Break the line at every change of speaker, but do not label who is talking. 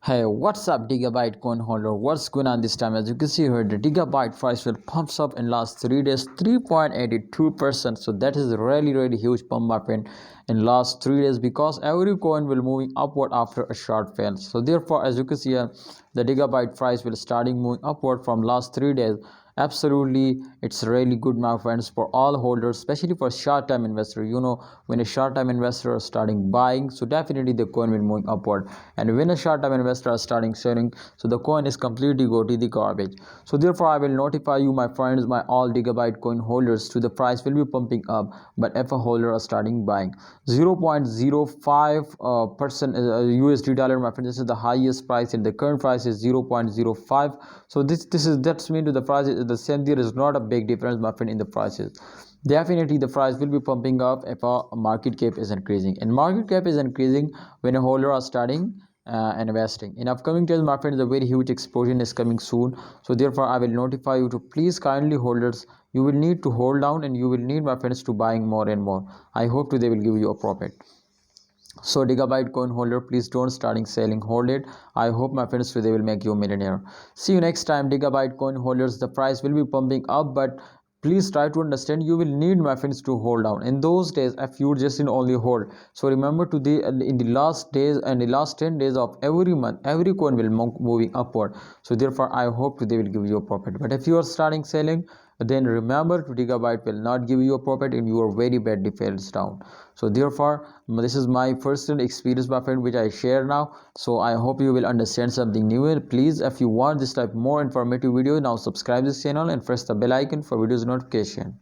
Hey, what's up, Digibyte coin holder? What's going on this time? As you can see here, the Digibyte price will pumps up in last 3 days 3.82%. So that is a really huge pump up in last 3 days, because every coin will moving upward after a short fail. So therefore, as you can see here, the Digibyte price will starting moving upward from last 3 days. Absolutely, it's really good, my friends, for all holders, especially for short-term investor. When a short-term investor is starting buying, so definitely the coin will moving upward, and when a short-term investor is starting selling, so the coin is completely go to the garbage. So therefore, I will notify you, my friends, my all Digibyte coin holders, to the price will be pumping up. But if a holder is starting buying 0.05 percent USD dollar, my friends, this is the highest price, and the current price is 0.05. So that's mean to the price the same. There is not a big difference, my friend, in the prices. Definitely the price will be pumping up if a market cap is increasing, and market cap is increasing when a holder are starting investing. In upcoming days, my friends, a very huge explosion is coming soon. So therefore, I will notify you to please kindly holders, you will need to hold down, and you will need, my friends, to buying more and more. I hope they will give you a profit. So Digibyte coin holder, please don't starting selling, hold it. I hope, my friends, today will make you a millionaire. See you next time, Digibyte coin holders. The price will be pumping up, but please try to understand, you will need, my friends, to hold down in those days if you just in only hold. So remember, to the in the last days and the last 10 days of every month, every coin will moving upward. So therefore, I hope they will give you a profit. But if you are starting selling, then remember, to Digibyte will not give you a profit, and you are very badly fails down. So therefore, this is my personal experience, my friend, which I share now. So I hope you will understand something new. Please, if you want this type more informative video, now subscribe this channel and press the bell icon for videos notification.